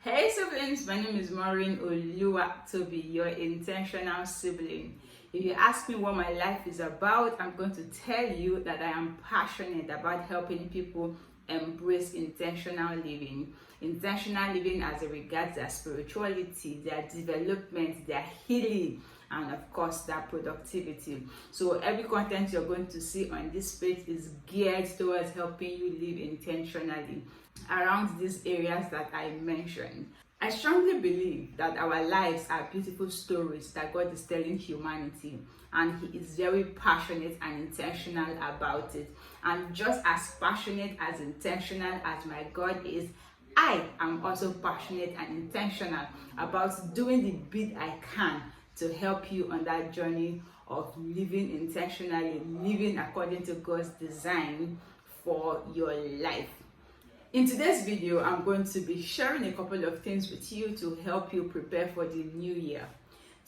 Hey siblings, my name is Maureen Oluwatobi, your intentional sibling. If you ask me what my life is about, I'm going to tell you that I am passionate about helping people embrace intentional living. Intentional living as it regards their spirituality, their development, their healing, and of course their productivity. So every content you're going to see on this page is geared towards helping you live intentionally around these areas that I mentioned. I strongly believe that our lives are beautiful stories that God is telling humanity, and He is very passionate and intentional about it. And just as passionate as intentional as my God is, I am also passionate and intentional about doing the bit I can to help you on that journey of living intentionally, living according to God's design for your life. In today's video, I'm going to be sharing a couple of things with you to help you prepare for the new year.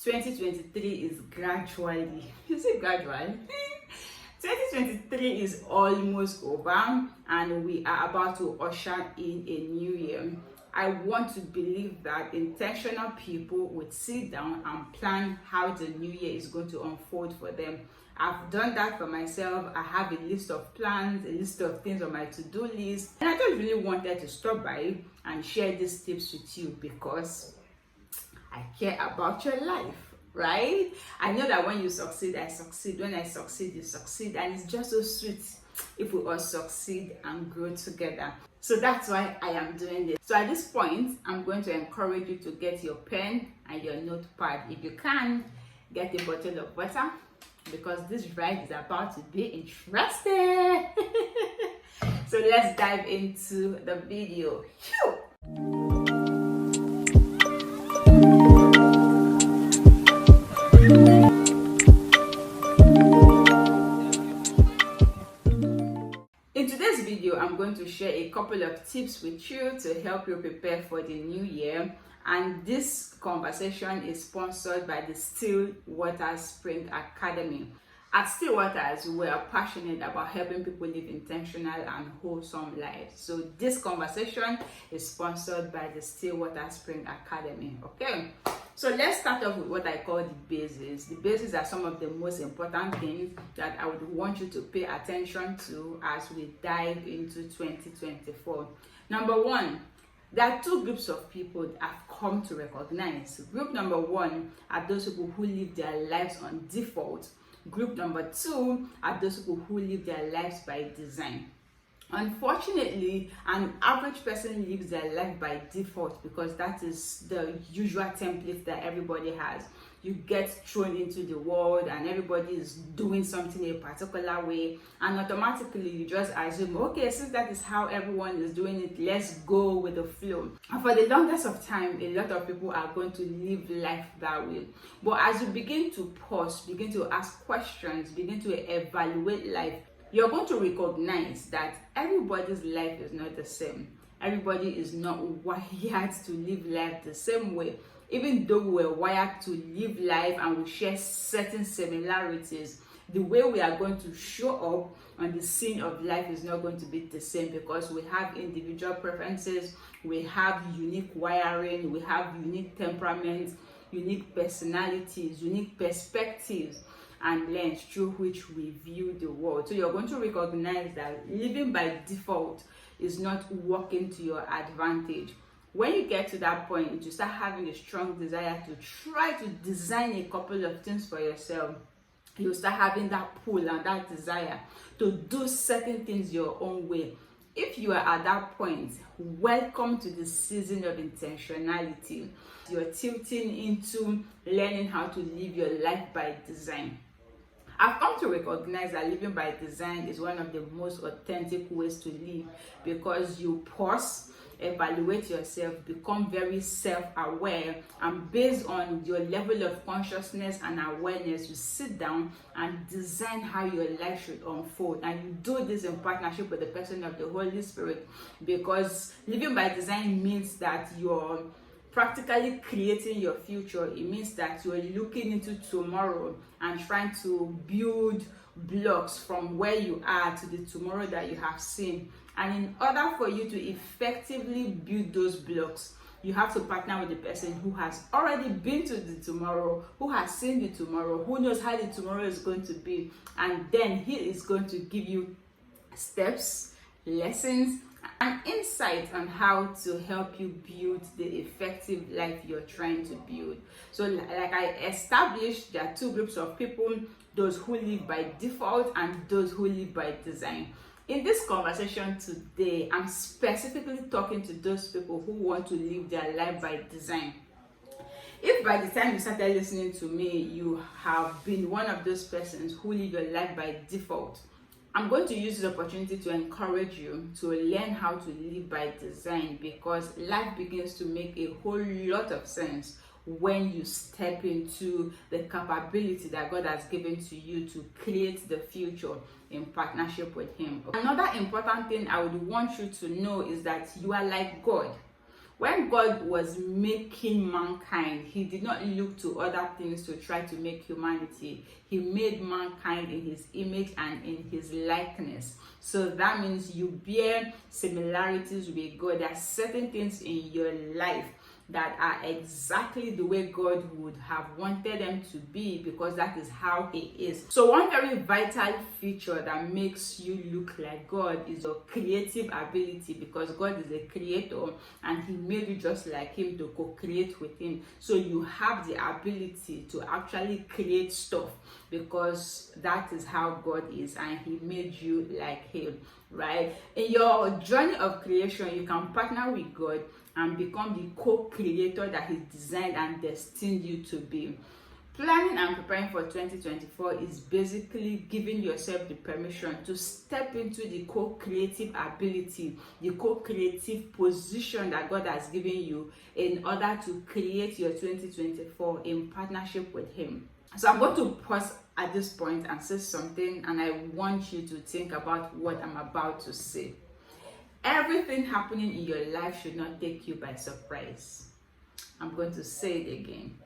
2023 is gradually, is it gradual? 2023 is almost over and we are about to usher in a new year. I want to believe that intentional people would sit down and plan how the new year is going to unfold for them. I've done that for myself. I have a list of plans, a list of things on my to-do list, and I just really wanted to stop by and share these tips with you because I care about your life, right? I know that when you succeed, I succeed. When I succeed, you succeed, and it's just so sweet if we all succeed and grow together. So that's why I am doing this. So at this point, I'm going to encourage you to get your pen and your notepad. If you can, get a bottle of water, because this ride is about to be interesting. So let's dive into the video. In today's video, I'm going to share a couple of tips with you to help you prepare for the new year. And this conversation is sponsored by the Still Waters Spring Academy. At Still Waters, we are passionate about helping people live intentional and wholesome lives. So this conversation is sponsored by the Still Waters Spring Academy. Okay, so let's start off with what I call the bases. The bases are some of the most important things that I would want you to pay attention to as we dive into 2024. Number one, there are two groups of people that I've come to recognize. Group number one are those people who live their lives on default. Group number two are those people who live their lives by design. Unfortunately, an average person lives their life by default because that is the usual template that everybody has. You get thrown into the world and everybody is doing something a particular way, and automatically you just assume, okay, since that is how everyone is doing it, let's go with the flow. And for the longest of time, a lot of people are going to live life that way. But as you begin to pause, begin to ask questions, begin to evaluate life, you're going to recognize that everybody's life is not the same. Everybody is not wired to live life the same way. Even though we're wired to live life and we share certain similarities, the way we are going to show up on the scene of life is not going to be the same, because we have individual preferences, we have unique wiring, we have unique temperaments, unique personalities, unique perspectives and lens through which we view the world. So you're going to recognize that living by default is not working to your advantage. When you get to that point, you start having a strong desire to try to design a couple of things for yourself. You start having that pull and that desire to do certain things your own way. If you are at that point, welcome to the season of intentionality. You're tilting into learning how to live your life by design. I've come to recognize that living by design is one of the most authentic ways to live, because you pause, evaluate yourself, become very self-aware, and based on your level of consciousness and awareness, you sit down and design how your life should unfold. And you do this in partnership with the person of the Holy Spirit, because living by design means that you're practically creating your future. It means that you're looking into tomorrow and trying to build blocks from where you are to the tomorrow that you have seen. And in order for you to effectively build those blocks, You have to partner with the person who has already been to the tomorrow, who has seen the tomorrow, who knows how the tomorrow is going to be, and then he is going to give you steps, lessons, and insight on how to help you build the effective life you're trying to build. So like I established, there are two groups of people: those who live by default and those who live by design. In this conversation today, I'm specifically talking to those people who want to live their life by design. If by the time you started listening to me, you have been one of those persons who live your life by default, I'm going to use this opportunity to encourage you to learn how to live by design, because life begins to make a whole lot of sense when you step into the capability that God has given to you to create the future in partnership with Him. Another important thing I would want you to know is that you are like God. When God was making mankind, He did not look to other things to try to make humanity. He made mankind in His image and in His likeness. So that means you bear similarities with God. There are certain things in your life that are exactly the way God would have wanted them to be, because that is how He is. So one very vital feature that makes you look like God is your creative ability, because God is a creator and He made you just like Him to co-create with Him. So you have the ability to actually create stuff, because that is how God is and He made you like Him, right? In your journey of creation, you can partner with God and become the co-creator that He designed and destined you to be. Planning and preparing for 2024 is basically giving yourself the permission to step into the co-creative ability, the co-creative position that God has given you in order to create your 2024 in partnership with Him. So I'm going to pause at this point and say something, and I want you to think about what I'm about to say. Everything happening in your life should not take you by surprise. I'm going to say it again.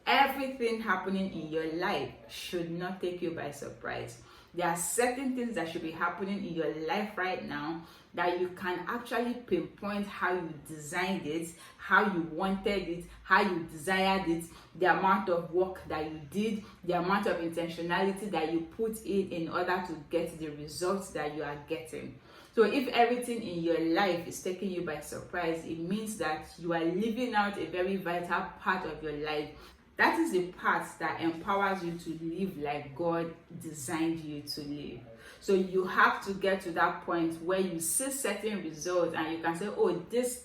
Everything happening in your life should not take you by surprise. There are certain things that should be happening in your life right now that you can actually pinpoint how you designed it, how you wanted it, how you desired it, the amount of work that you did, the amount of intentionality that you put in order to get the results that you are getting. So if everything in your life is taking you by surprise, it means that you are living out a very vital part of your life. That is the part that empowers you to live like God designed you to live. So you have to get to that point where you see certain results and you can say, oh, these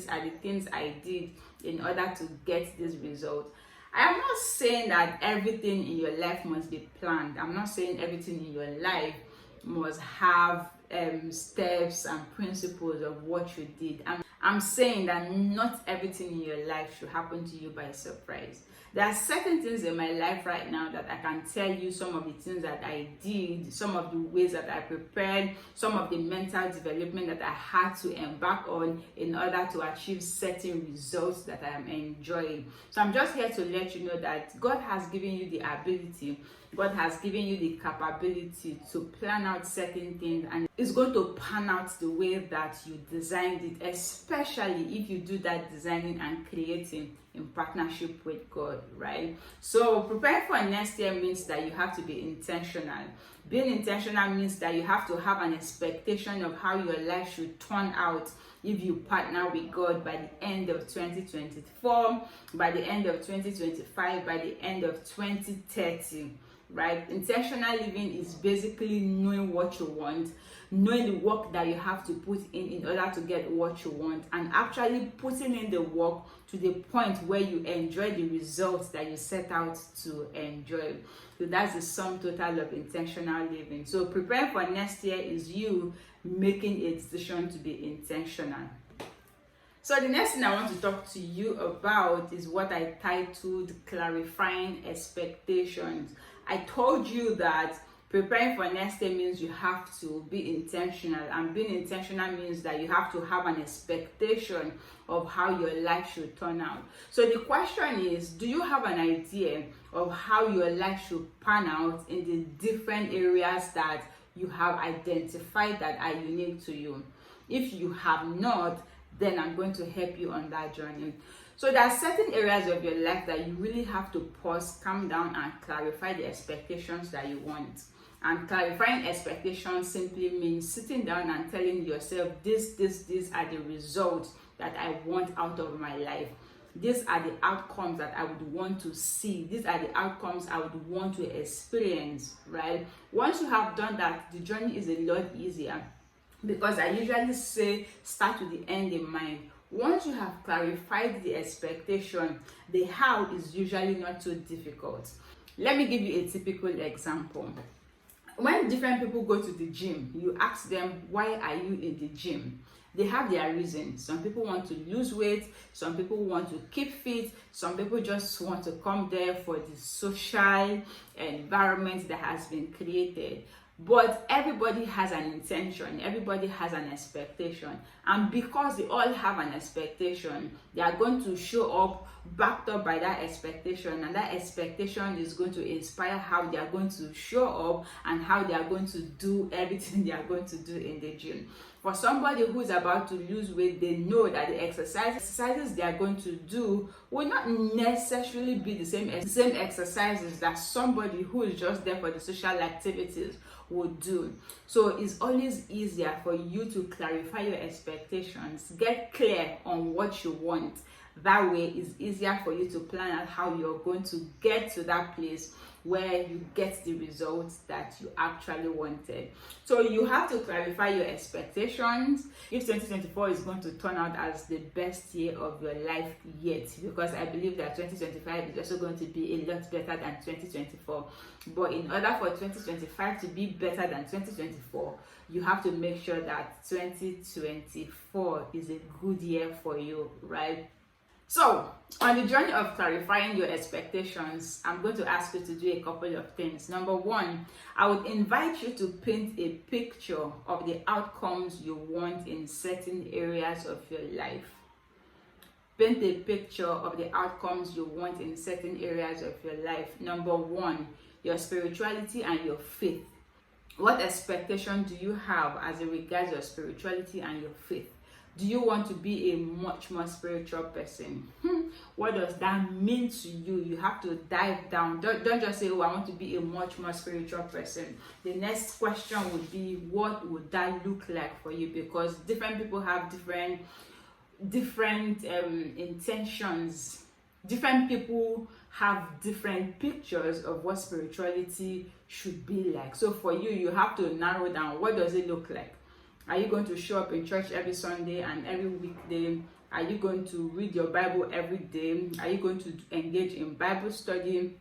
are the things I did in order to get this result. I am not saying that everything in your life must be planned. I'm not saying everything in your life must have steps and principles of what you did. I'm saying that not everything in your life should happen to you by surprise. There are certain things in my life right now that I can tell you some of the things that I did, some of the ways that I prepared, some of the mental development that I had to embark on in order to achieve certain results that I am enjoying. So I'm just here to let you know that God has given you the ability, God has given you the capability to plan out certain things, and it's going to pan out the way that you designed it, especially if you do that designing and creating in partnership with God, right? So preparing for next year means that you have to be intentional. Being intentional means that you have to have an expectation of how your life should turn out if you partner with God by the end of 2024, by the end of 2025, by the end of 2030. Right? Intentional living is basically knowing what you want, knowing the work that you have to put in order to get what you want, and actually putting in the work to the point where you enjoy the results that you set out to enjoy. So that's the sum total of intentional living. So preparing for next year is you making a decision to be intentional. So the next thing I want to talk to you about is what I titled clarifying expectations. I told you that preparing for next year means you have to be intentional, and being intentional means that you have to have an expectation of how your life should turn out. So the question is, do you have an idea of how your life should pan out in the different areas that you have identified that are unique to you? If you have not, then I'm going to help you on that journey. So there are certain areas of your life that you really have to pause, calm down, and clarify the expectations that you want. And clarifying expectations simply means sitting down and telling yourself, these are the results that I want out of my life. These are the outcomes that I would want to see. These are the outcomes I would want to experience, right? Once you have done that, the journey is a lot easier, because I usually say start with the end in mind. Once you have clarified the expectation, the how is usually not so difficult. Let me give you a typical example. When different people go to the gym, you ask them, why are you in the gym? They have their reasons. Some people want to lose weight, some people want to keep fit, some people just want to come there for the social environment that has been created. But everybody has an intention, everybody has an expectation, and because they all have an expectation, they are going to show up backed up by that expectation, and that expectation is going to inspire how they are going to show up and how they are going to do everything they are going to do in the gym. For somebody who is about to lose weight, they know that the exercises they are going to do will not necessarily be the same exercises that somebody who is just there for the social activities would do. So it's always easier for you to clarify your expectations, get clear on what you want. That way it's easier for you to plan out how you're going to get to that place where you get the results that you actually wanted. So you have to clarify your expectations if 2024 is going to turn out as the best year of your life yet, because I believe that 2025 is also going to be a lot better than 2024. But in order for 2025 to be better than 2024, you have to make sure that 2024 is a good year for you, right? So, on the journey of clarifying your expectations, I'm going to ask you to do a couple of things. Number one, I would invite you to paint a picture of the outcomes you want in certain areas of your life. Paint a picture of the outcomes you want in certain areas of your life. Number one, your spirituality and your faith. What expectation do you have as it regards your spirituality and your faith? Do you want to be a much more spiritual person? What does that mean to you? You have to dive down. Don't just say, oh, I want to be a much more spiritual person. The next question would be, what would that look like for you? Because different people have different intentions. Different people have different pictures of what spirituality should be like. So for you, you have to narrow down, what does it look like? Are you going to show up in church every Sunday and every weekday? Are you going to read your Bible every day? Are you going to engage in Bible study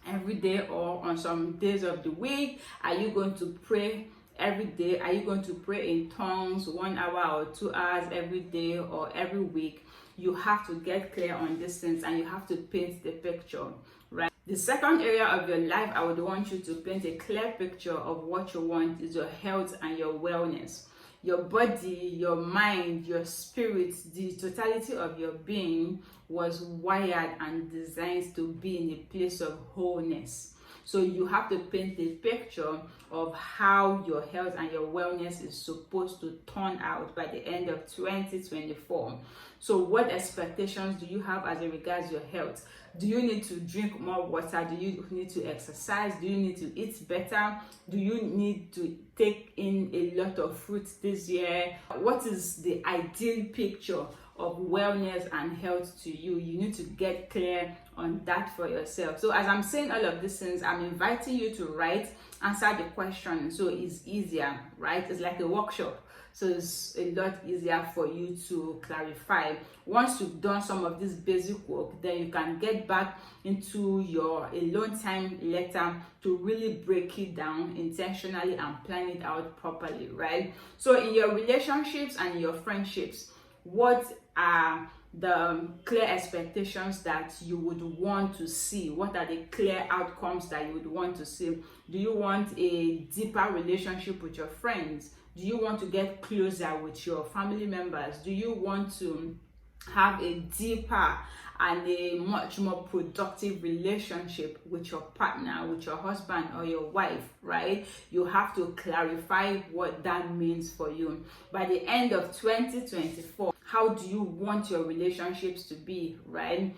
every day or on some days of the week? Are you going to pray every day? Are you going to pray in tongues 1 hour or 2 hours every day or every week? You have to get clear on these things and you have to paint the picture, right? The second area of your life I would want you to paint a clear picture of what you want is your health and your wellness. Your body, your mind, your spirit, the totality of your being was wired and designed to be in a place of wholeness. So you have to paint a picture of how your health and your wellness is supposed to turn out by the end of 2024. So what expectations do you have as it regards your health? Do you need to drink more water? Do you need to exercise? Do you need to eat better? Do you need to take in a lot of fruits this year? What is the ideal picture of wellness and health to you? You need to get clear on that for yourself. So as I'm saying all of these things, I'm inviting you to write, answer the question, so it's easier, right? It's like a workshop. So it's a lot easier for you to clarify. Once you've done some of this basic work, then you can get back into your alone time later to really break it down intentionally and plan it out properly, right? So in your relationships and your friendships, what are the clear expectations that you would want to see? What are the clear outcomes that you would want to see? Do you want a deeper relationship with your friends? Do you want to get closer with your family members? Do you want to have a deeper and a much more productive relationship with your partner, with your husband or your wife, right? You have to clarify what that means for you. By the end of 2024, How do you want your relationships to be, right?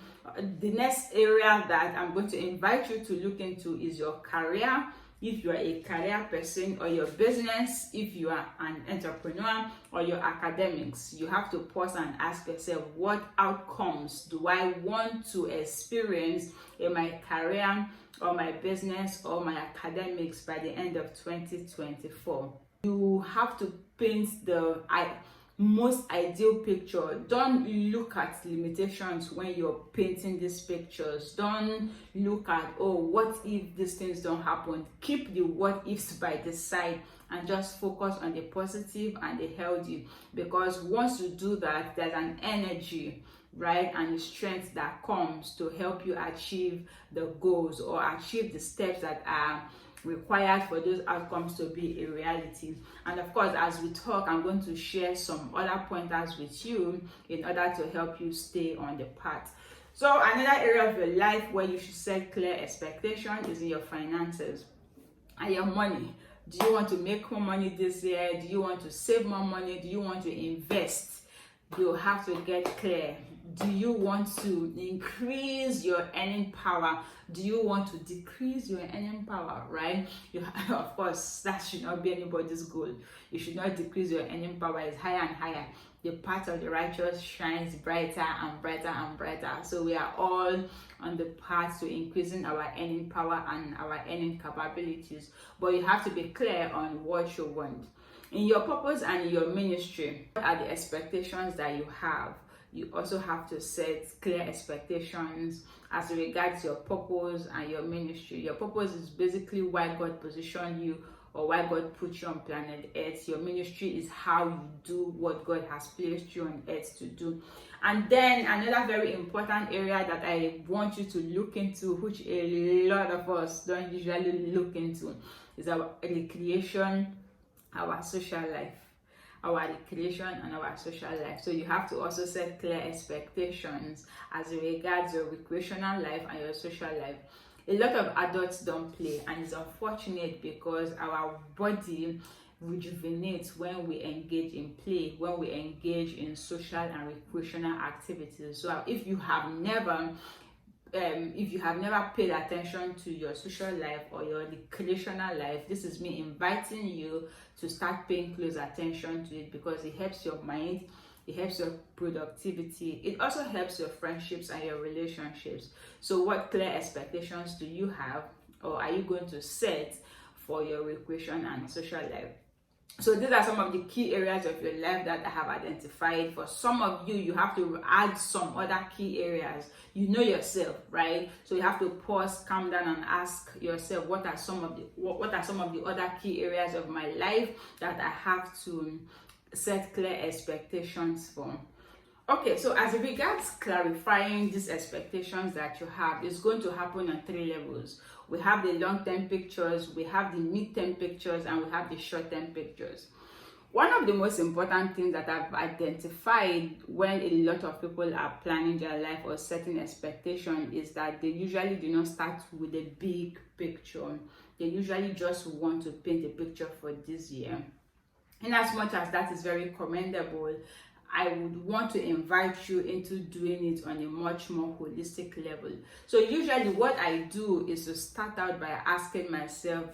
The next area that I'm going to invite you to look into is your career. If you are a career person, or your business, if you are an entrepreneur, or your academics, you have to pause and ask yourself, what outcomes do I want to experience in my career or my business or my academics by the end of 2024? You have to paint the most ideal picture. Don't look at limitations when you're painting these pictures. Don't look at, oh, what if these things don't happen? Keep the what ifs by the side and just focus on the positive and the healthy, because once you do that, there's an energy, right, and the strength that comes to help you achieve the goals or achieve the steps that are required for those outcomes to be a reality. And of course, as we talk, I'm going to share some other pointers with you in order to help you stay on the path. So another area of your life where you should set clear expectations is in your finances and your money. Do you want to make more money this year? Do you want to save more money? Do you want to invest? You have to get clear. Do you want to increase your earning power? Do you want to decrease your earning power, right? Of course, that should not be anybody's goal. You should not decrease your earning power. It's higher and higher. The path of the righteous shines brighter and brighter and brighter. So we are all on the path to increasing our earning power and our earning capabilities. But you have to be clear on what you want. In your purpose and in your ministry, what are the expectations that you have? You also have to set clear expectations as regards your purpose and your ministry. Your purpose is basically why God positioned you or why God put you on planet Earth. Your ministry is how you do what God has placed you on Earth to do. And then another very important area that I want you to look into, which a lot of us don't usually look into, is our recreation, our social life. Our recreation and our social life. So you have to also set clear expectations as regards your recreational life and your social life. A lot of adults don't play, and it's unfortunate because our body rejuvenates when we engage in play, when we engage in social and recreational activities. So if you have never paid attention to your social life or your recreational life, this is me inviting you to start paying close attention to it, because it helps your mind, it helps your productivity, it also helps your friendships and your relationships. So what clear expectations do you have, or are you going to set for your recreation and social life? So these are some of the key areas of your life that I have identified. For some of you, you have to add some other key areas. You know yourself, right? So you have to pause, calm down, and ask yourself, what are some of the other key areas of my life that I have to set clear expectations for? Okay, so as regards clarifying these expectations that you have, it's going to happen on 3 levels. We have the long-term pictures, we have the mid-term pictures, and we have the short-term pictures. One of the most important things that I've identified when a lot of people are planning their life or setting expectations is that they usually do not start with a big picture. They usually just want to paint a picture for this year. In as much as that is very commendable, I would want to invite you into doing it on a much more holistic level. So usually what I do is to start out by asking myself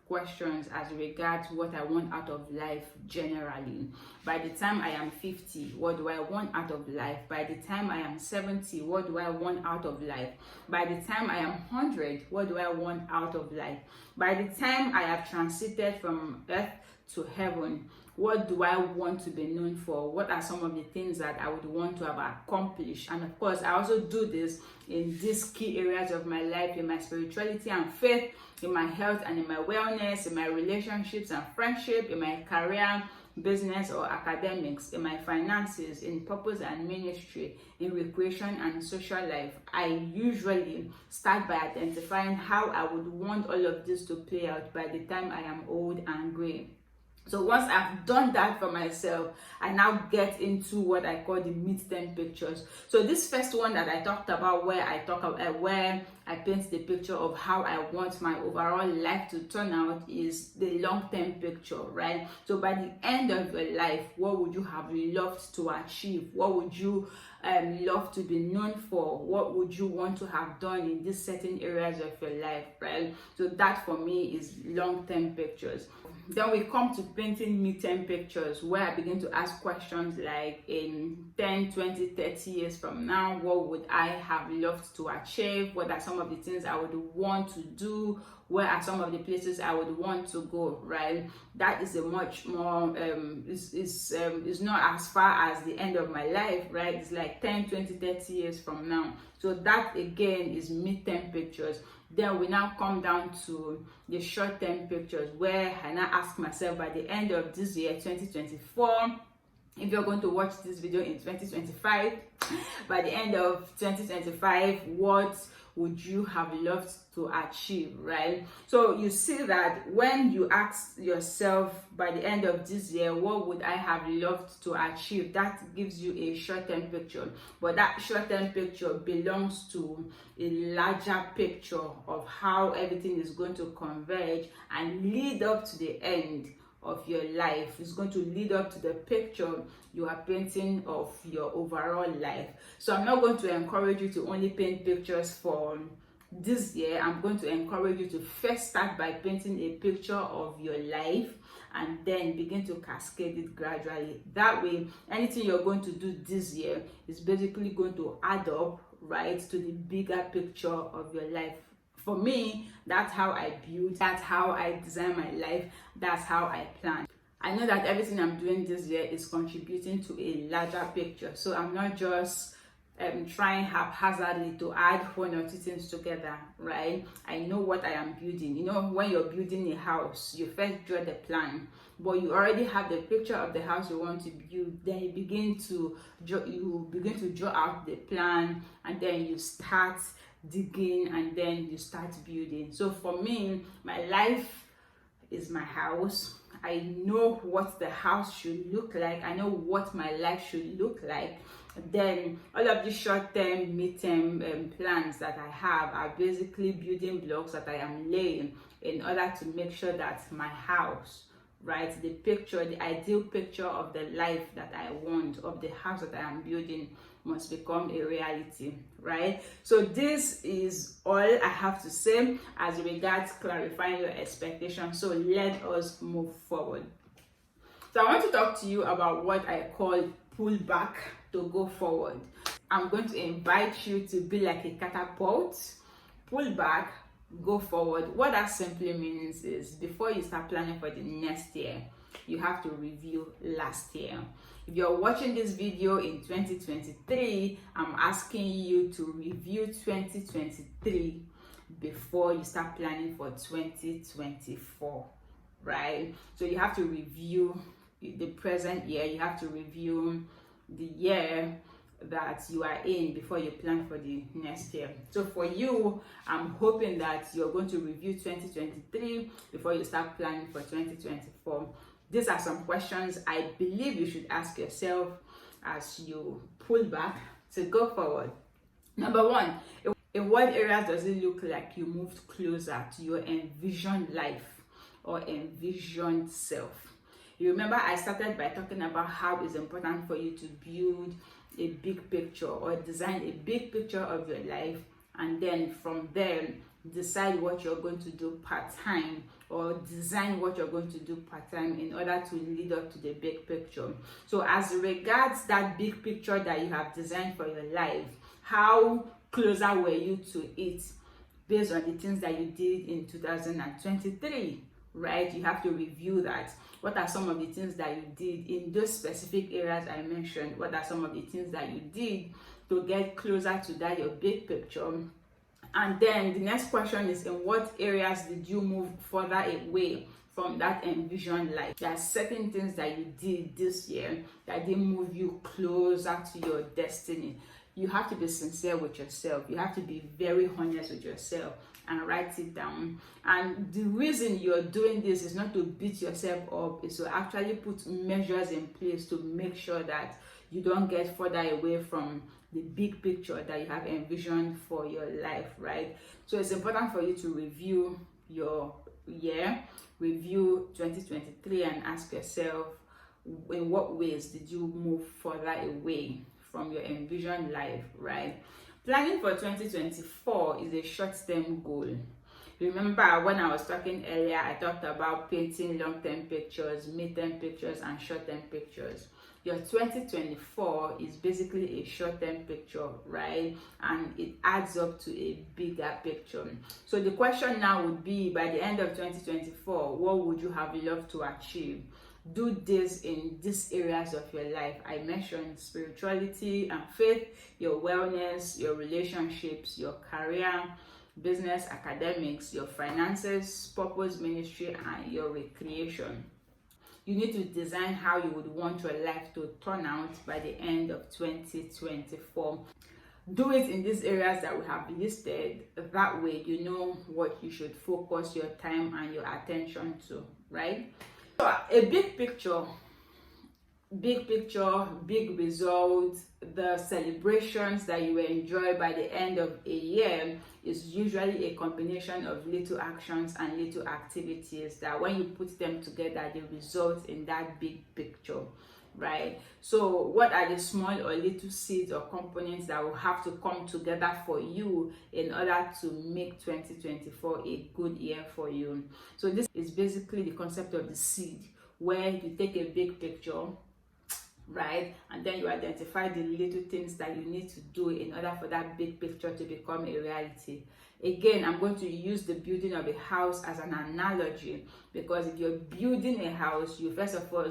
questions as regards what I want out of life generally. By the time I am 50, what do I want out of life? By the time I am 70, what do I want out of life? By the time I am 100, what do I want out of life? By the time I have transited from earth to heaven, what do I want to be known for? What are some of the things that I would want to have accomplished? And of course, I also do this in these key areas of my life, in my spirituality and faith, in my health and in my wellness, in my relationships and friendship, in my career, business or academics, in my finances, in purpose and ministry, in recreation and social life. I usually start by identifying how I would want all of this to play out by the time I am old and gray. So once I've done that for myself, I now get into what I call the midterm pictures. So this first one that I talked about, where I paint the picture of how I want my overall life to turn out, is the long-term picture, right? So by the end of your life, what would you have loved to achieve? What would you love to be known for? What would you want to have done in these certain areas of your life, right? So that for me is long-term pictures. Then we come to painting midterm pictures, where I begin to ask questions like, in 10, 20, 30 years from now, what would I have loved to achieve? What are some of the things I would want to do? Where are some of the places I would want to go, right? That is a much more, is not as far as the end of my life, right? It's like 10, 20, 30 years from now. So that again is midterm pictures. Then we now come down to the short-term pictures, where I now ask myself, by the end of this year, 2024, if you're going to watch this video in 2025, by the end of 2025, what would you have loved to achieve, right? So you see that when you ask yourself, by the end of this year, what would I have loved to achieve, that gives you a short-term picture. But that short-term picture belongs to a larger picture of how everything is going to converge and lead up to the end of your life. Is going to lead up to the picture you are painting of your overall life. So I'm not going to encourage you to only paint pictures for this year. I'm going to encourage you to first start by painting a picture of your life, and then begin to cascade it gradually. That way, anything you're going to do this year is basically going to add up, right, to the bigger picture of your life. For me, that's how I build, that's how I design my life, that's how I plan. I know that everything I'm doing this year is contributing to a larger picture. So I'm not just trying haphazardly to add one or two things together, right? I know what I am building. You know, when you're building a house, you first draw the plan, but you already have the picture of the house you want to build. Then you begin to draw out the plan, and then you start digging, and then you start building. So for me, my life is my house. I know what the house should look like. I know what my life should look like. Then all of the short-term, mid-term plans that I have are basically building blocks that I am laying in order to make sure that my house, right, the picture, the ideal picture of the life that I want, of the house that I am building, must become a reality, right? So this is all I have to say as regards clarifying your expectations. So let us move forward. So I want to talk to you about what I call pull back to go forward. I'm going to invite you to be like a catapult. Pull back, go forward. What that simply means is, before you start planning for the next year, you have to review last year. If you're watching this video in 2023, I'm asking you to review 2023 before you start planning for 2024, right? So you have to review the present year, you have to review the year that you are in before you plan for the next year. So for you, I'm hoping that you're going to review 2023 before you start planning for 2024. These are some questions I believe you should ask yourself as you pull back to go forward. Number one, in what areas does it look like you moved closer to your envisioned life or envisioned self? You remember I started by talking about how it's important for you to build a big picture or design a big picture of your life, and then from there decide what you're going to do part-time, or design what you're going to do part-time in order to lead up to the big picture. So as regards that big picture that you have designed for your life, how closer were you to it based on the things that you did in 2023, right? You have to review that. What are some of the things that you did in those specific areas I mentioned? What are some of the things that you did to get closer to that, your big picture? And then the next question is, in what areas did you move further away from that envisioned life. There are certain things that you did this year that didn't move you closer to your destiny. You have to be sincere with yourself. You have to be very honest with yourself and write it down. And the reason you're doing this is not to beat yourself up, is to actually put measures in place to make sure that you don't get further away from the big picture that you have envisioned for your life, right? So it's important for you to review your year, review 2023, and ask yourself, in what ways did you move further away from your envisioned life, right? Planning for 2024 is a short-term goal. Remember when I was talking earlier, I talked about painting long-term pictures, mid-term pictures, and short-term pictures. Your 2024 is basically a short-term picture, right? And it adds up to a bigger picture. So the question now would be, by the end of 2024, what would you have loved to achieve? Do this in these areas of your life. I mentioned spirituality and faith, your wellness, your relationships, your career, business, academics, your finances, purpose, ministry, and your recreation. You need to design how you would want your life to turn out by the end of 2024. Do it in these areas that we have listed. That way you know what you should focus your time and your attention to, right? So a big picture, big results, the celebrations that you enjoy by the end of a year is usually a combination of little actions and little activities that when you put them together, they result in that big picture, right? So what are the small or little seeds or components that will have to come together for you in order to make 2024 a good year for you? So this is basically the concept of the seed, where you take a big picture, right, and then you identify the little things that you need to do in order for that big picture to become a reality. Again, I'm going to use the building of a house as an analogy, because if you're building a house, you first of all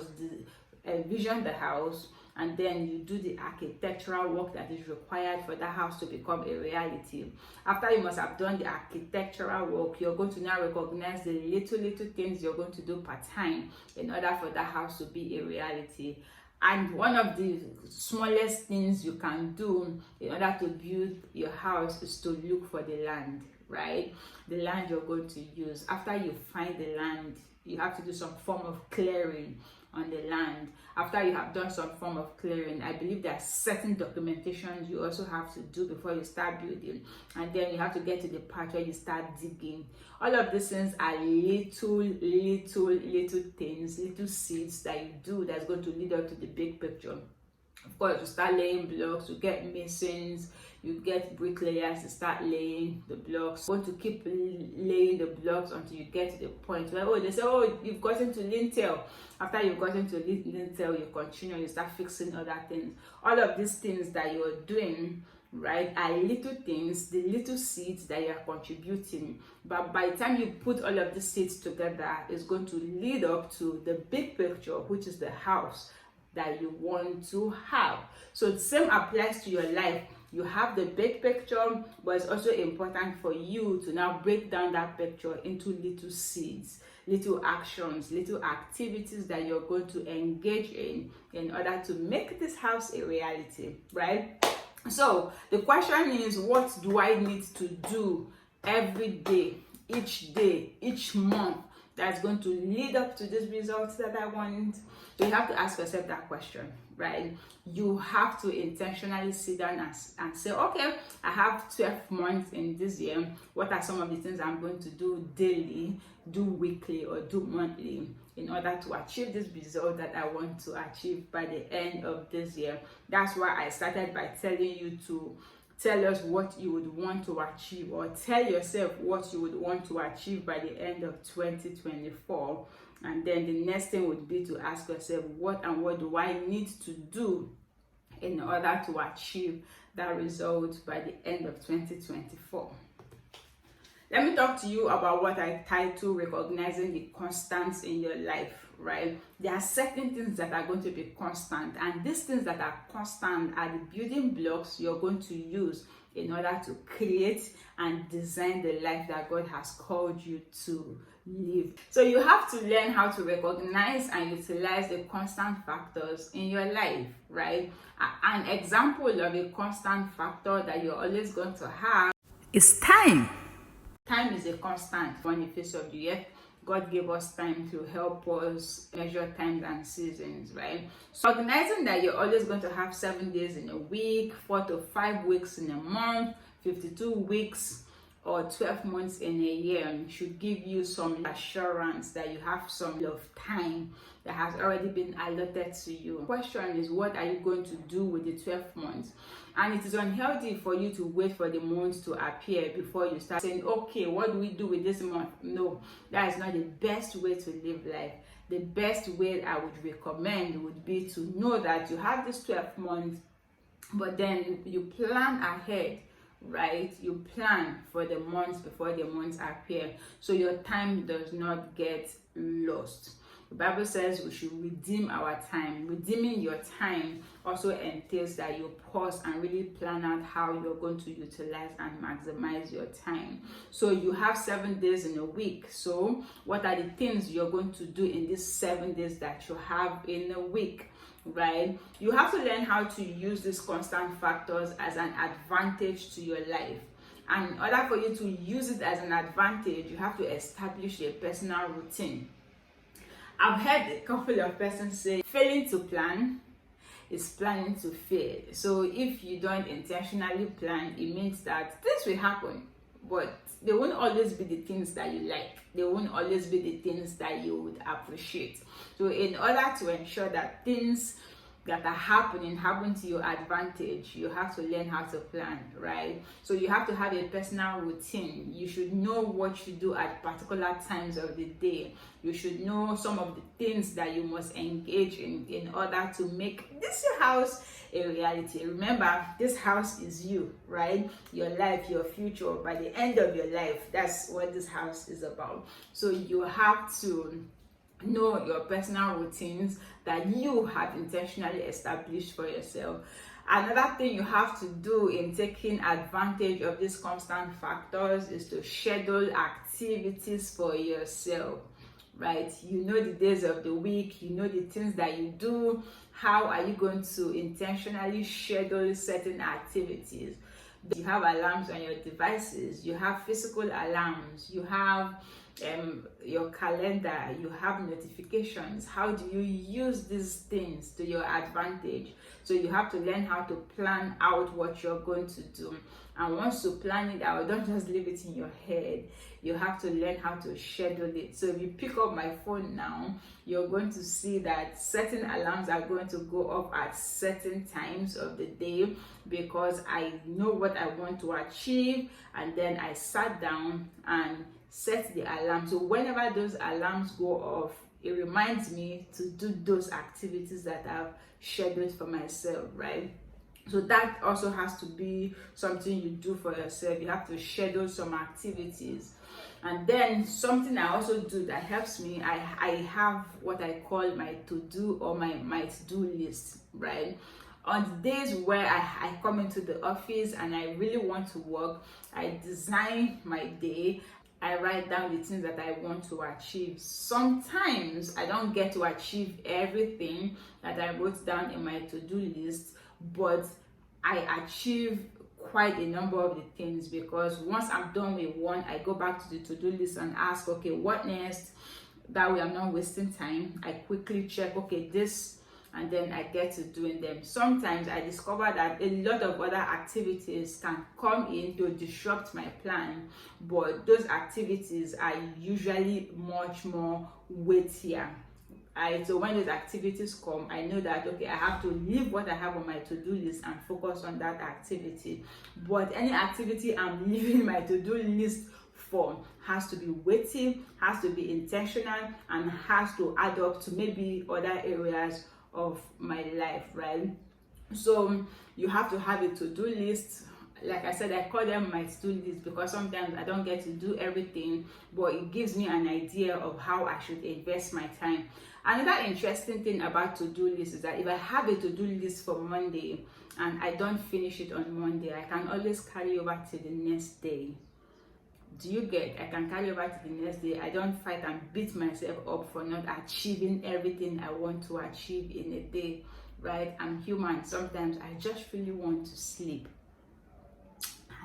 envision the house, and then you do the architectural work that is required for that house to become a reality. After you must have done the architectural work, you're going to now recognize the little things you're going to do part-time in order for that house to be a reality. And one of the smallest things you can do in order to build your house is to look for the land, right? The land you're going to use. After you find the land, you have to do some form of clearing on the land. After you have done some form of clearing, I believe there are certain documentations you also have to do before you start building, and then you have to get to the part where you start digging. All of these things are little things, little seeds that you do that's going to lead up to the big picture. Of course, you start laying blocks, you get masons, you get bricklayers to start laying the blocks. You want to keep laying the blocks until you get to the point where, they say, you've gotten to lintel. After you've gotten to lintel, you continue, you start fixing other things. All of these things that you're doing, right, are little things, the little seeds that you're contributing. But by the time you put all of these seeds together, it's going to lead up to the big picture, which is the house that you want to have. So the same applies to your life. You have the big picture, but it's also important for you to now break down that picture into little seeds, little actions, little activities that you're going to engage in order to make this house a reality, right? So the question is, what do I need to do every day, each month, that's going to lead up to these results that I want? So you have to ask yourself that question, right? You have to intentionally sit down and say, okay, I have 12 months in this year. What are some of the things I'm going to do daily, do weekly, or do monthly in order to achieve this result that I want to achieve by the end of this year? That's why I started by telling you to tell us what you would want to achieve, or tell yourself what you would want to achieve by the end of 2024. And then the next thing would be to ask yourself, what do I need to do in order to achieve that result by the end of 2024? Let me talk to you about what I title recognizing the constants in your life, right? There are certain things that are going to be constant, and these things that are constant are the building blocks you're going to use in order to create and design the life that God has called you to live. So you have to learn how to recognize and utilize the constant factors in your life, right? An example of a constant factor that you're always going to have is time. Time is a constant on the face of the earth. God gave us time to help us measure times and seasons, right? So recognizing that you're always going to have 7 days in a week, 4 to 5 weeks in a month, 52 weeks or 12 months in a year should give you some assurance that you have some of time that has already been allotted to you. The question is, what are you going to do with the 12 months? And it is unhealthy for you to wait for the months to appear before you start saying, okay, what do we do with this month? No, that is not the best way to live life. The best way I would recommend would be to know that you have this 12 months, but then you plan ahead, right? You plan for the months before the months appear, so your time does not get lost. The Bible says we should redeem our time. Redeeming your time also entails that you pause and really plan out how you're going to utilize and maximize your time. So you have 7 days in a week. So what are the things you're going to do in these 7 days that you have in a week? Right? You have to learn how to use these constant factors as an advantage to your life. And in order for you to use it as an advantage, you have to establish a personal routine. I've heard a couple of persons say failing to plan is planning to fail. So if you don't intentionally plan, it means that things will happen, but they won't always be the things that you like. They won't always be the things that you would appreciate. So in order to ensure that things that are happen to your advantage, you have to learn how to plan, right? So you have to have a personal routine. You should know what you do at particular times of the day. You should know some of the things that you must engage in order to make this your house a reality. Remember, this house is you, right? Your life, your future. By the end of your life, that's what this house is about. So you have to know your personal routines that you have intentionally established for yourself. Another thing you have to do in taking advantage of these constant factors is to schedule activities for yourself, right? You know the days of the week, you know the things that you do. How are you going to intentionally schedule certain activities? You have alarms on your devices, you have physical alarms, you have your calendar, you have notifications. How do you use these things to your advantage? So you have to learn how to plan out what you're going to do. And once you plan it out, don't just leave it in your head. You have to learn how to schedule it. So if you pick up my phone now, you're going to see that certain alarms are going to go up at certain times of the day because I know what I want to achieve, and then I sat down and set the alarm. So whenever those alarms go off, it reminds me to do those activities that I've scheduled for myself, right? So that also has to be something you do for yourself. You have to schedule some activities. And then something I also do that helps me, I have what I call my to-do or my to-do list, right? On the days where I come into the office and I really want to work, I design my day. I write down the things that I want to achieve. Sometimes I don't get to achieve everything that I wrote down in my to-do list, but I achieve quite a number of the things because once I'm done with one, I go back to the to-do list and ask, okay, what next? That way I'm not wasting time. I quickly check, okay, this, and then I get to doing them. Sometimes I discover that a lot of other activities can come in to disrupt my plan, but those activities are usually much more weightier. So when those activities come, I know that, okay, I have to leave what I have on my to-do list and focus on that activity. But any activity I'm leaving my to-do list for has to be weighty, has to be intentional, and has to add up to maybe other areas of my life, right? So you have to have a to-do list. like I said, I call them my to-do list because sometimes I don't get to do everything, but it gives me an idea of how I should invest my time. Another interesting thing about to-do list is that if I have a to-do list for Monday and I don't finish it on Monday, I can always carry over to the next day. Do you get? I can carry over to the next day. I don't fight and beat myself up for not achieving everything I want to achieve in a day, right? I'm human. Sometimes I just really want to sleep.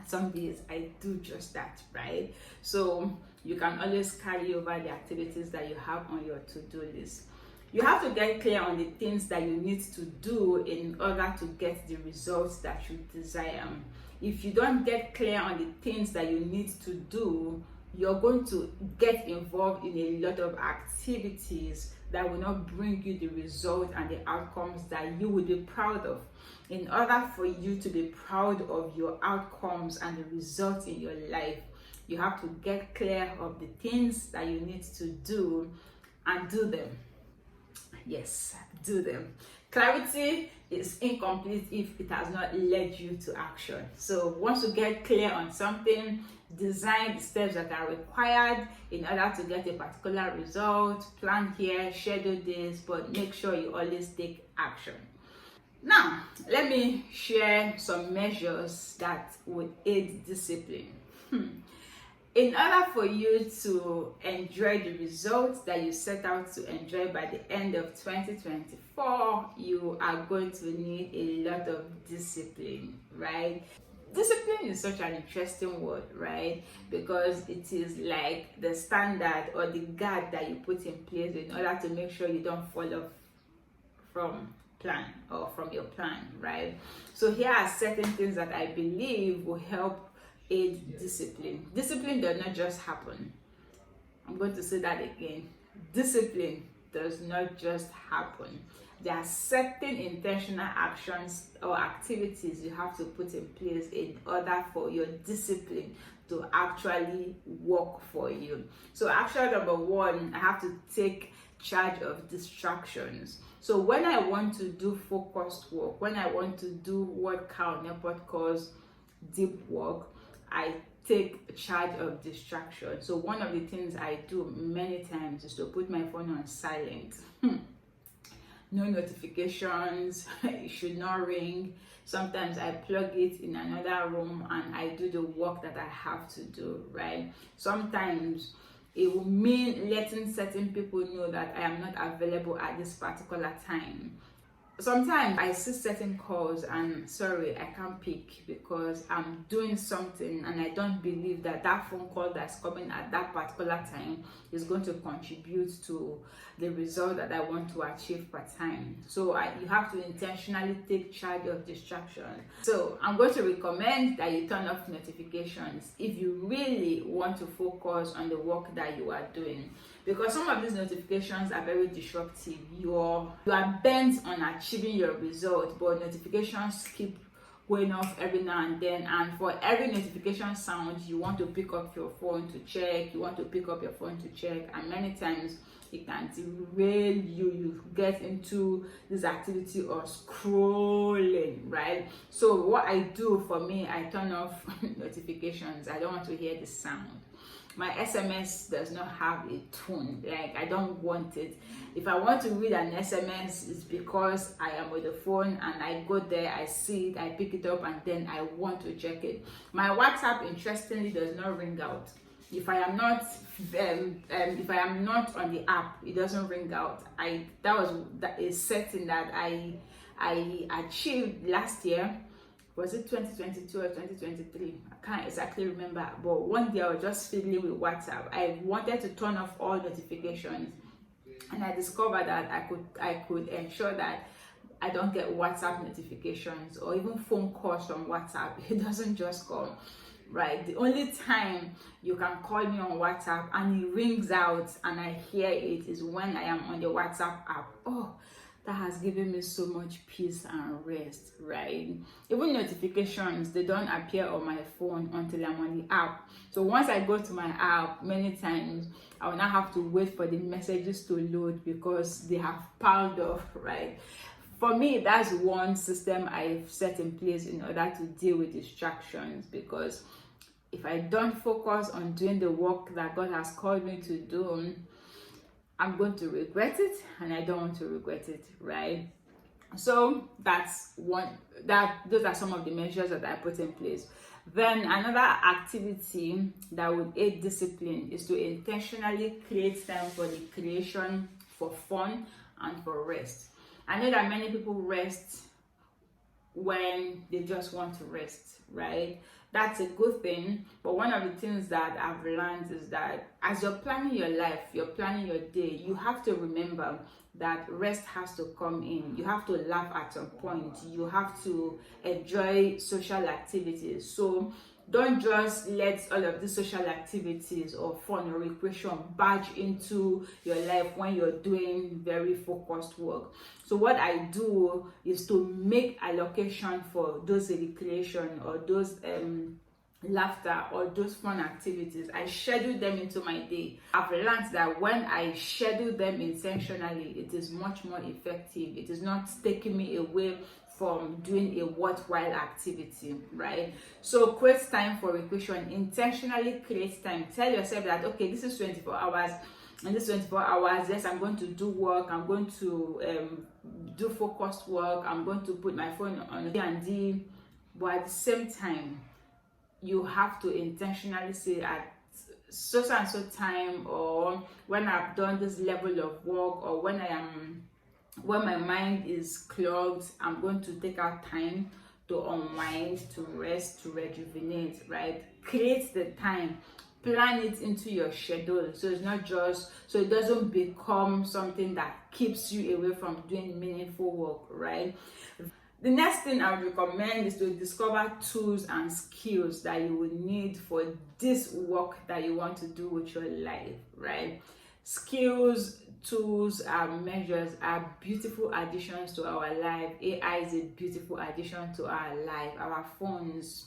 Some days I do just that, right? So you can always carry over the activities that you have on your to-do list. You have to get clear on the things that you need to do in order to get the results that you desire. If you don't get clear on the things that you need to do, you're going to get involved in a lot of activities that will not bring you the result and the outcomes that you would be proud of. In order for you to be proud of your outcomes and the results in your life, you have to get clear of the things that you need to do and do them. Yes, do them. Clarity is incomplete if it has not led you to action. So once you get clear on something, design the steps that are required in order to get a particular result. Plan here, schedule this, but make sure you always take action. Now, let me share some measures that would aid discipline. In order for you to enjoy the results that you set out to enjoy by the end of 2024, you are going to need a lot of discipline, right? Discipline is such an interesting word, right? Because it is like the standard or the guard that you put in place in order to make sure you don't fall off from plan or from your plan, right? So here are certain things that I believe will help aid discipline. Discipline does not just happen. I'm going to say that again. Discipline does not just happen. There are certain intentional actions or activities you have to put in place in order for your discipline to actually work for you. So action number one, I have to take charge of distractions. So when I want to do focused work, when I want to do what Cal Newport calls deep work, I take charge of distraction. So one of the things I do many times is to put my phone on silent. No notifications, it should not ring. Sometimes I plug it in another room and I do the work that I have to do, right? Sometimes it will mean letting certain people know that I am not available at this particular time. Sometimes I see certain calls and sorry, I can't pick because I'm doing something and I don't believe that that phone call that's coming at that particular time is going to contribute to the result that I want to achieve per time. So you have to intentionally take charge of distraction. So I'm going to recommend that you turn off notifications if you really want to focus on the work that you are doing. Because some of these notifications are very disruptive. You are bent on achieving your result, but notifications keep going off every now and then. And for every notification sound, you want to pick up your phone to check. And many times it can derail you. You get into this activity of scrolling, right? So what I do for me, I turn off notifications. I don't want to hear the sound. My SMS does not have a tone, like I don't want it. If I want to read an SMS, it's because I am with the phone and I go there, I see it, I pick it up, and then I want to check it. My WhatsApp, interestingly, does not ring out. If I am not on the app, it doesn't ring out. That is setting that I achieved last year. Was it 2022 or 2023? I can't exactly remember. But one day I was just fiddling with WhatsApp. I wanted to turn off all notifications, and I discovered that I could ensure that I don't get WhatsApp notifications or even phone calls from WhatsApp. It doesn't just come, right? The only time you can call me on WhatsApp and it rings out and I hear it is when I am on the WhatsApp app. Oh, that has given me so much peace and rest, right? Even notifications, they don't appear on my phone until I'm on the app. So once I go to my app, many times I will not have to wait for the messages to load because they have piled up, right? For me, that's one system I've set in place in order to deal with distractions, because if I don't focus on doing the work that God has called me to do, I'm going to regret it, and I don't want to regret it, right? So that's one, those are some of the measures that I put in place. Then another activity that would aid discipline is to intentionally create time for the creation, for fun, and for rest. I know that many people rest when they just want to rest, right? That's a good thing, but one of the things that I've learned is that as you're planning your life, you're planning your day, you have to remember that rest has to come in. You have to laugh at some point. You have to enjoy social activities. So don't just let all of these social activities or fun or recreation barge into your life when you're doing very focused work. So what I do is to make allocation for those recreation or those laughter or those fun activities. I schedule them into my day. I've learned that when I schedule them intentionally, it is much more effective. It is not taking me away from doing a worthwhile activity, right? So create time for recreation. Intentionally create time. Tell yourself that, okay, this is 24 hours. And this 24 hours, yes, I'm going to do work. I'm going to do focused work. I'm going to put my phone on D&D. But at the same time, you have to intentionally say at so and so time, or when I've done this level of work, or when my mind is clogged, I'm going to take out time to unwind, to rest, to rejuvenate, right? Create the time, plan it into your schedule, so it's not just, so it doesn't become something that keeps you away from doing meaningful work, right? The next thing I would recommend is to discover tools and skills that you will need for this work that you want to do with your life, right? Skills, tools, and measures are beautiful additions to our life. AI is a beautiful addition to our life. Our phones,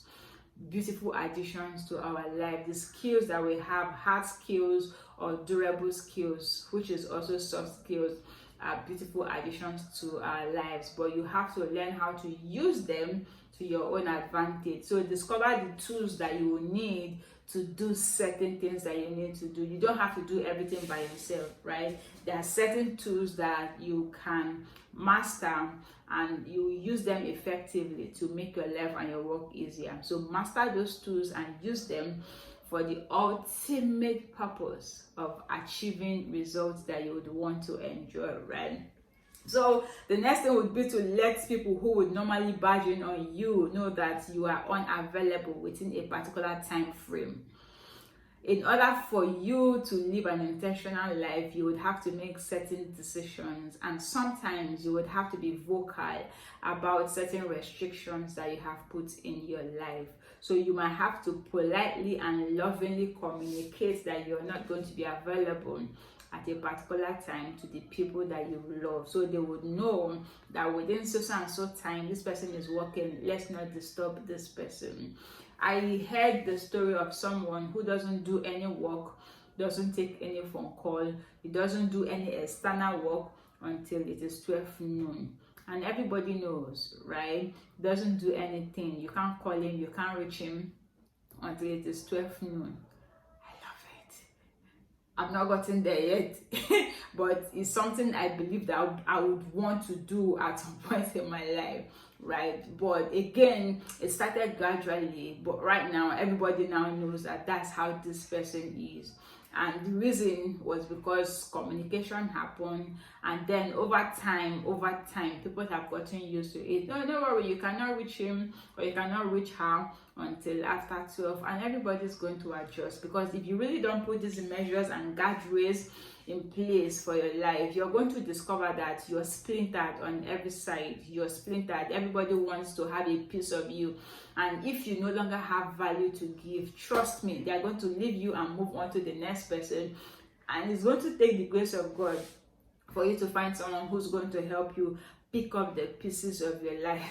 beautiful additions to our life. The skills that we have, hard skills or durable skills, which is also soft skills, are beautiful additions to our lives, but you have to learn how to use them to your own advantage. So discover the tools that you will need to do certain things that you need to do. You don't have to do everything by yourself, right? There are certain tools that you can master, and you use them effectively to make your life and your work easier. So master those tools and use them for the ultimate purpose of achieving results that you would want to enjoy, right? So the next thing would be to let people who would normally barge in on you know that you are unavailable within a particular time frame. In order for you to live an intentional life, you would have to make certain decisions, and sometimes you would have to be vocal about certain restrictions that you have put in your life. So you might have to politely and lovingly communicate that you're not going to be available at a particular time to the people that you love, so they would know that within so and so time this person is working, let's not disturb this person. I heard the story of someone who doesn't do any work, doesn't take any phone call, he doesn't do any external work until it is 12 noon. And everybody knows, right? Doesn't do anything. You can't call him, you can't reach him until it is 12 noon. I love it. I've not gotten there yet, but it's something I believe that I would want to do at some point in my life, right? But again, it started gradually, but right now everybody now knows that that's how this person is. And the reason was because communication happened, and then over time people have gotten used to it. No, don't worry, you cannot reach him or you cannot reach her until after 12, and everybody's going to adjust, because if you really don't put these measures and guardrails in place for your life, you're going to discover that you're splintered on every side. You're splintered. Everybody wants to have a piece of you, and if you no longer have value to give, trust me, they're going to leave you and move on to the next person. And it's going to take the grace of God for you to find someone who's going to help you pick up the pieces of your life.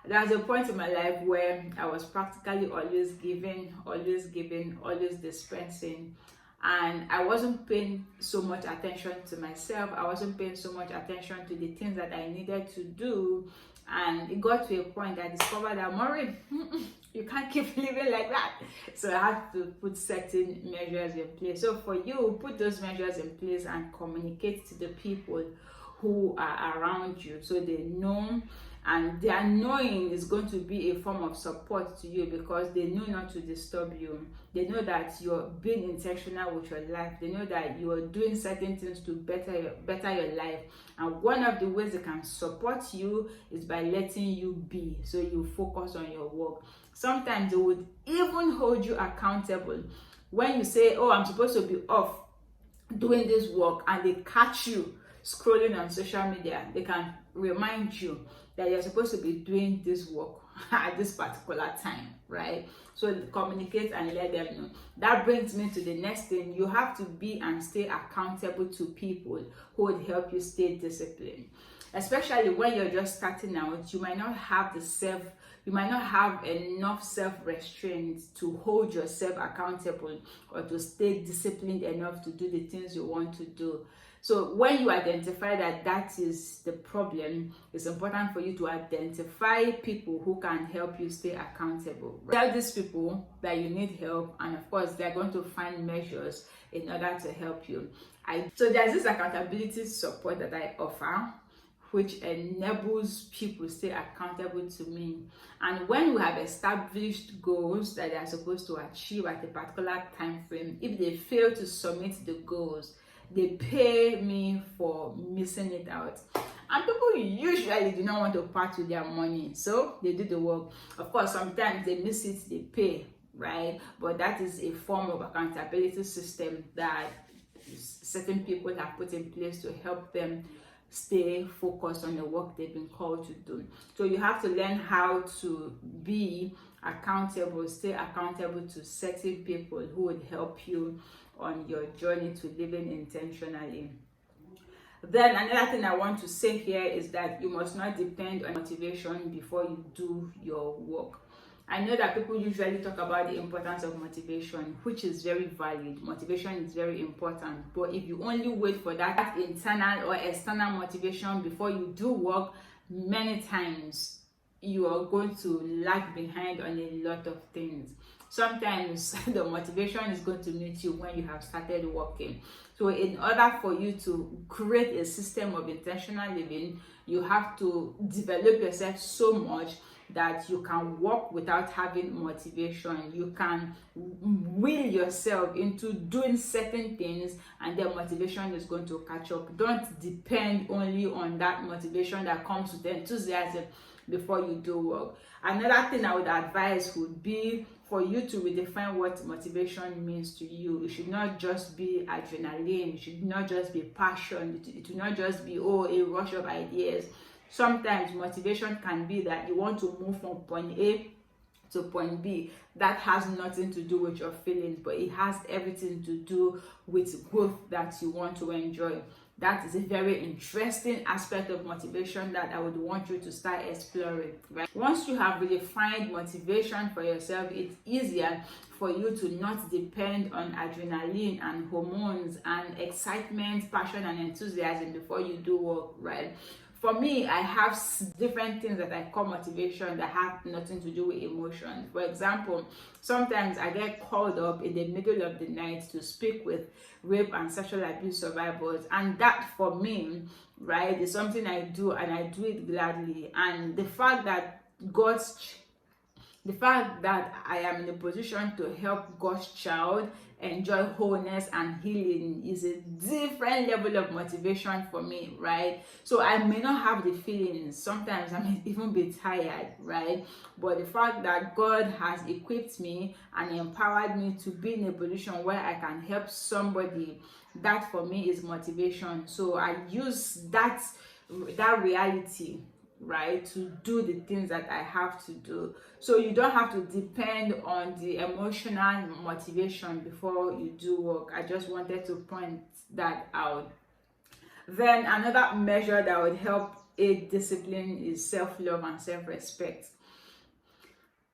There was a point in my life where I was practically always giving, always dispensing. and I wasn't paying so much attention to myself. I wasn't paying so much attention to the things that I needed to do. And it got to a point that I discovered that, Maureen, you can't keep living like that. So I had to put certain measures in place. So for you, put those measures in place and communicate to the people who are around you, so they know, and their knowing is going to be a form of support to you, because they know not to disturb you. They know that you're being intentional with your life. They know that you are doing certain things to better your life. And one of the ways they can support you is by letting you be, so you focus on your work. Sometimes they would even hold you accountable when you say, oh, I'm supposed to be off doing this work, and they catch you scrolling on social media. They can remind you that you're supposed to be doing this work at this particular time, right? So communicate and let them know. That brings me to the next thing. You have to be and stay accountable to people who would help you stay disciplined. Especially when you're just starting out, you might not have enough self-restraint to hold yourself accountable or to stay disciplined enough to do the things you want to do. So when you identify that is the problem, it's important for you to identify people who can help you stay accountable. Tell these people that you need help, and of course they're going to find measures in order to help you. So there's this accountability support that I offer, which enables people to stay accountable to me. And when we have established goals that they are supposed to achieve at a particular time frame, if they fail to submit the goals, they pay me for missing it out. And people usually do not want to part with their money, so they do the work. Of course, sometimes they miss it, they pay, right? But that is a form of accountability system that certain people have put in place to help them stay focused on the work they've been called to do. So you have to learn how to be accountable, stay accountable to certain people who would help you on your journey to living intentionally. Then another thing I want to say here is that you must not depend on motivation before you do your work. I know that people usually talk about the importance of motivation, which is very valid. Motivation is very important. But if you only wait for that internal or external motivation before you do work, many times you are going to lag behind on a lot of things. Sometimes the motivation is going to meet you when you have started working. So in order for you to create a system of intentional living, you have to develop yourself so much that you can work without having motivation. You can will yourself into doing certain things, and then motivation is going to catch up. Don't depend only on that motivation that comes with enthusiasm before you do work. Another thing I would advise would be for you to redefine what motivation means to you. It should not just be adrenaline. It should not just be passion. It should not just be, a rush of ideas. Sometimes motivation can be that you want to move from point A to point B. That has nothing to do with your feelings, but it has everything to do with growth that you want to enjoy. That is a very interesting aspect of motivation that I would want you to start exploring, right? Once you have really defined motivation for yourself, it's easier for you to not depend on adrenaline and hormones and excitement, passion, and enthusiasm before you do work, right? For me, I have different things that I call motivation that have nothing to do with emotion. For example, sometimes I get called up in the middle of the night to speak with rape and sexual abuse survivors, and that for me, right, is something I do, and I do it gladly. And the fact that I am in a position to help God's child enjoy wholeness and healing is a different level of motivation for me, right? So I may not have the feelings. Sometimes I may even be tired, right? But the fact that God has equipped me and empowered me to be in a position where I can help somebody, that for me is motivation. So I use that reality, right, to do the things that I have to do. So you don't have to depend on the emotional motivation before you do work. I just wanted to point that out. Then another measure that would help aid discipline is self-love and self-respect.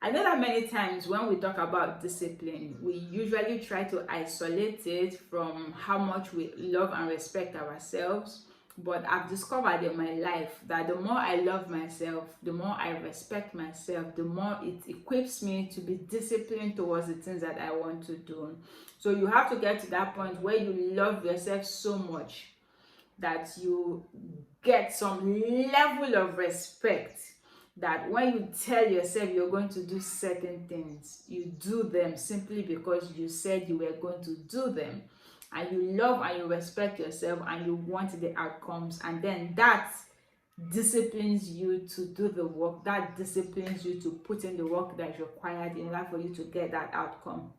I know that many times when we talk about discipline, we usually try to isolate it from how much we love and respect ourselves. But I've discovered in my life that the more I love myself, the more I respect myself, the more it equips me to be disciplined towards the things that I want to do. So you have to get to that point where you love yourself so much that you get some level of respect, that when you tell yourself you're going to do certain things, you do them simply because you said you were going to do them. And you love and you respect yourself and you want the outcomes, and then that disciplines you to do the work, that disciplines you to put in the work that is required in order for you to get that outcome.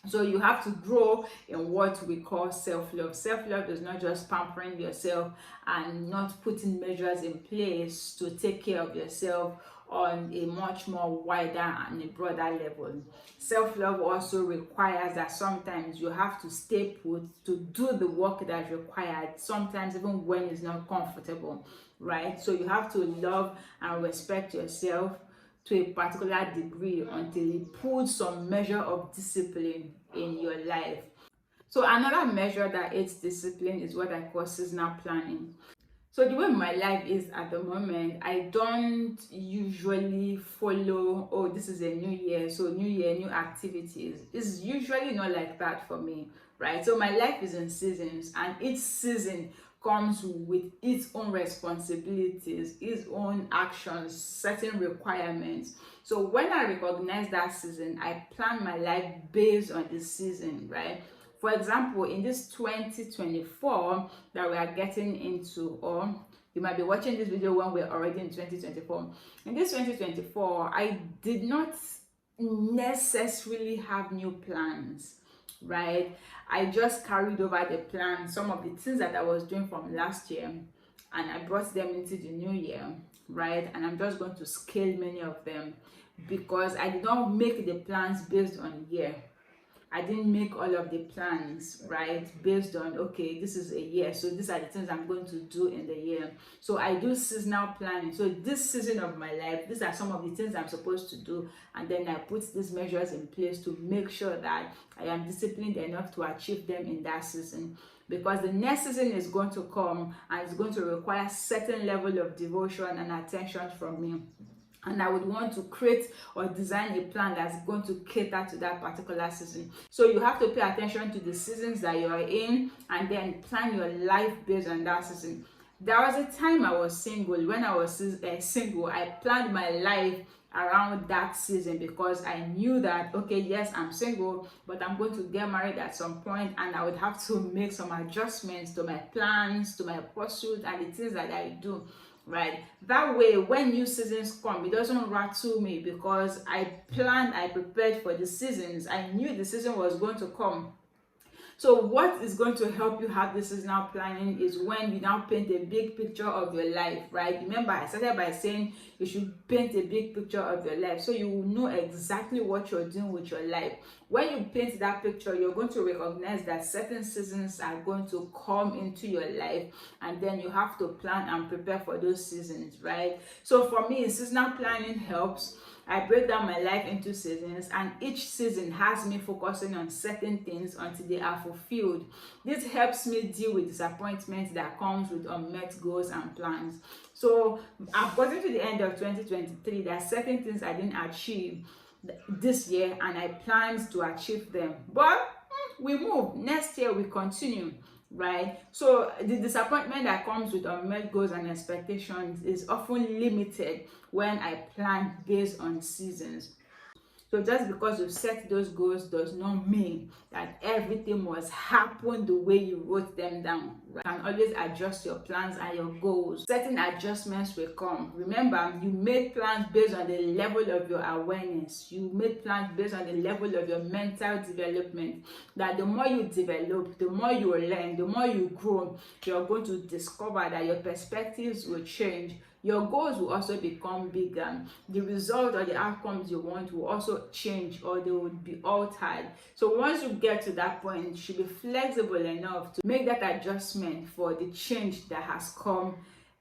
So you have to grow in what we call self-love. Self-love is not just pampering yourself and not putting measures in place to take care of yourself on a much more wider and a broader level. Self-love also requires that sometimes you have to stay put to do the work that is required, sometimes even when it's not comfortable, right? So you have to love and respect yourself to a particular degree until you put some measure of discipline in your life. So another measure that aids discipline is what I call seasonal planning. So the way my life is at the moment, I don't usually follow, oh, this is a new year, so new year, new activities. It's usually not like that for me, right? So my life is in seasons, and each season comes with its own responsibilities, its own actions, certain requirements. So when I recognize that season, I plan my life based on the season, right? For example, in this 2024 that we are getting into, or you might be watching this video when we're already in 2024. In this 2024, I did not necessarily have new plans, right? I just carried over the plan, some of the things that I was doing from last year, and I brought them into the new year, right? And I'm just going to scale many of them because I did not make the plans based on year. I didn't make all of the plans, right, based on, okay, this is a year, so these are the things I'm going to do in the year. So I do seasonal planning. So this season of my life, these are some of the things I'm supposed to do, and then I put these measures in place to make sure that I am disciplined enough to achieve them in that season. Because the next season is going to come and it's going to require certain level of devotion and attention from me. And I would want to create or design a plan that's going to cater to that particular season. So you have to pay attention to the seasons that you are in and then plan your life based on that season. There was a time I was single. When I was single, I planned my life around that season because I knew that, okay, yes, I'm single, but I'm going to get married at some point, and I would have to make some adjustments to my plans, to my pursuit, and the things that I do. Right, that way when new seasons come, it doesn't rattle me because I planned, I prepared for the seasons. I knew the season was going to come. So what is going to help you have this seasonal planning is when you now paint a big picture of your life, right? Remember, I started by saying you should paint a big picture of your life so you will know exactly what you're doing with your life. When you paint that picture, you're going to recognize that certain seasons are going to come into your life, and then you have to plan and prepare for those seasons, right? So for me, seasonal planning helps. I break down my life into seasons, and each season has me focusing on certain things until they are fulfilled. This helps me deal with disappointment that comes with unmet goals and plans. So I've gotten to the end of 2023. There are certain things I didn't achieve this year, and I planned to achieve them. But we move. Next year we continue. Right, so the disappointment that comes with unmet goals and expectations is often limited when I plan based on seasons. So just because you've set those goals does not mean that everything must happen the way you wrote them down. You can always adjust your plans and your goals. Certain adjustments will come. Remember, you made plans based on the level of your awareness. You made plans based on the level of your mental development. That the more you develop, the more you learn, the more you grow, you're going to discover that your perspectives will change. Your goals will also become bigger. The result or the outcomes you want will also change, or they will be altered. So once you get to that point, you should be flexible enough to make that adjustment for the change that has come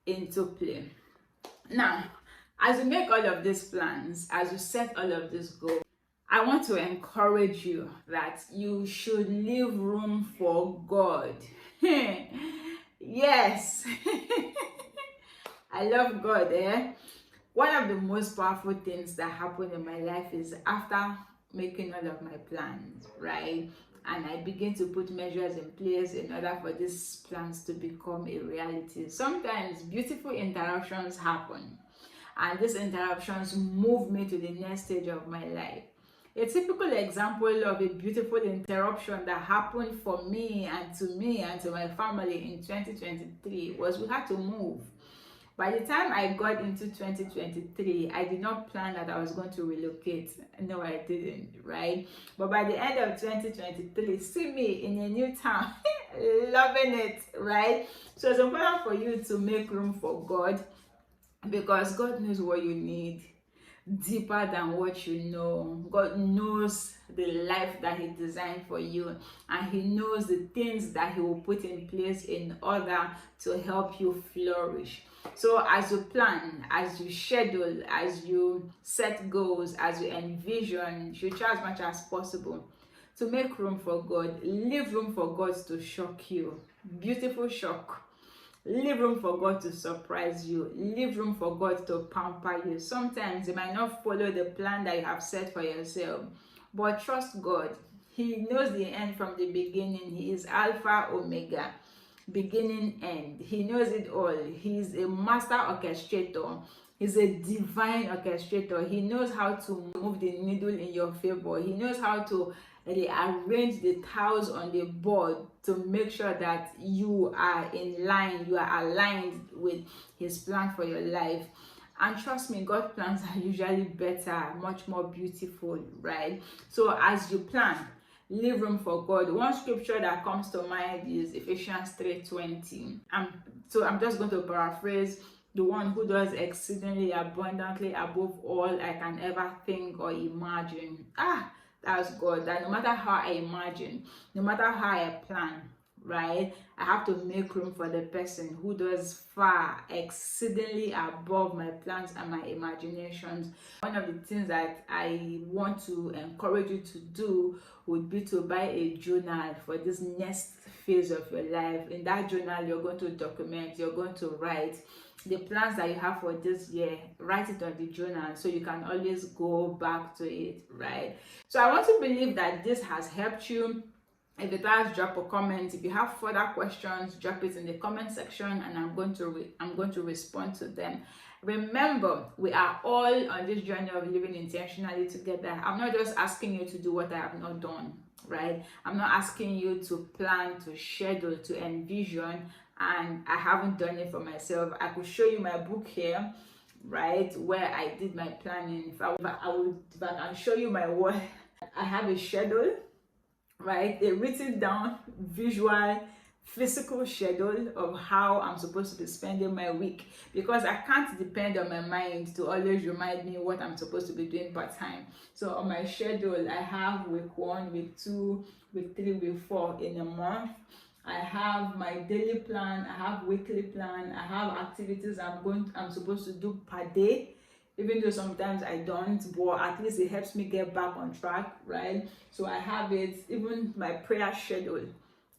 into play. Now, As you make all of these plans, as you set all of these goals, I want to encourage you that you should leave room for God. Yes. I love God, eh? One of the most powerful things that happened in my life is after making all of my plans, right? And I begin to put measures in place in order for these plans to become a reality. Sometimes beautiful interruptions happen, and these interruptions move me to the next stage of my life. A typical example of a beautiful interruption that happened for me and to my family in 2023 was we had to move. By the time I got into 2023, I did not plan that I was going to relocate. No, I didn't, right? But by the end of 2023, see me in a new town, loving it, right? So it's important for you to make room for God, because God knows what you need deeper than what you know. God knows the life that He designed for you, and He knows the things that He will put in place in order to help you flourish. So as you plan, as you schedule, as you set goals, as you envision, you try as much as possible to make room for God. Leave room for God to shock you. Beautiful shock. Leave room for God to surprise you. Leave room for God to pamper you. Sometimes you might not follow the plan that you have set for yourself, but trust God. He knows the end from the beginning. He is Alpha, Omega, beginning, end. He knows it all. He's a master orchestrator. He's a divine orchestrator. He knows how to move the needle in your favor. He knows how to rearrange the tiles on the board to make sure that you are in line, you are aligned with His plan for your life. And trust me, God's plans are usually better, much more beautiful, right? So as you plan, leave room for God. One scripture that comes to mind is Ephesians 3:20. So I'm just going to paraphrase: the one who does exceedingly abundantly above all I can ever think or imagine. That's God. That no matter how I imagine, no matter how I plan, right, I have to make room for the person who does far exceedingly above my plans and my imaginations. One of the things that I want to encourage you to do would be to buy a journal for this next phase of your life. In that journal, you're going to document, you're going to write the plans that you have for this year. Write it on the journal so you can always go back to it, right? So I want to believe that this has helped you. If it has, drop a comment. If you have further questions, drop it in the comment section, and I'm going to respond to them. Remember, we are all on this journey of living intentionally together. I'm not just asking you to do what I have not done, right? I'm not asking you to plan, to schedule, to envision, and I haven't done it for myself. I could show you my book here, right, where I did my planning. If I can show you my work, I have a schedule, right, a written down visual physical schedule of how I'm supposed to be spending my week, because I can't depend on my mind to always remind me what I'm supposed to be doing part time. So on my schedule, I have week 1, week 2, week 3, week 4 in a month. I have my daily plan, I have weekly plan, I have activities I'm supposed to do per day, even though sometimes I don't, but at least it helps me get back on track, right? So I have it. Even my prayer schedule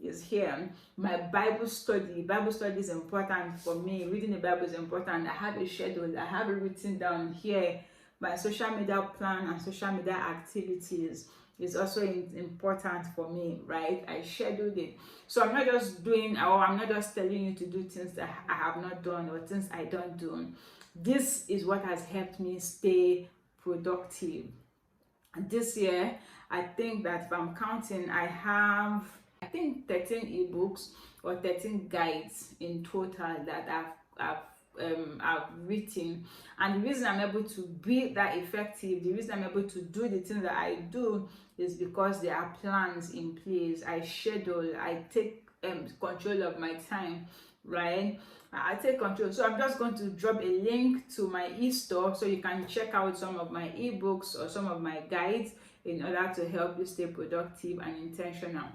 is here. My Bible study is important for me. Reading the Bible is important. I have a schedule. I have it written down here. My social media plan and social media activities is also important for me, right? I scheduled it. So I'm not just telling you to do things that I have not done or things I don't do. This is what has helped me stay productive. This year, I think that if I'm counting, I have 13 ebooks or 13 guides in total that I've written. And the reason I'm able to be that effective, the reason I'm able to do the things that I do, is because there are plans in place. I schedule, I take control of my time, right? I take control. So I'm just going to drop a link to my e-store so you can check out some of my ebooks or some of my guides in order to help you stay productive and intentional.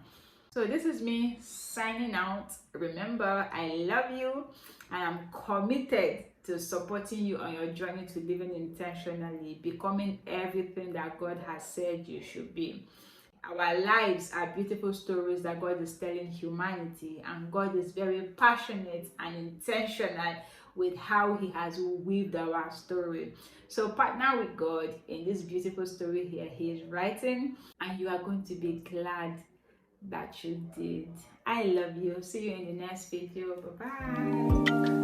So this is me signing out. Remember, I love you and I'm committed to supporting you on your journey to living intentionally, becoming everything that God has said you should be. Our lives are beautiful stories that God is telling humanity, and God is very passionate and intentional with how He has weaved our story. So partner with God in this beautiful story here He is writing, and you are going to be glad that you did. I love you. See you in the next video. Bye bye.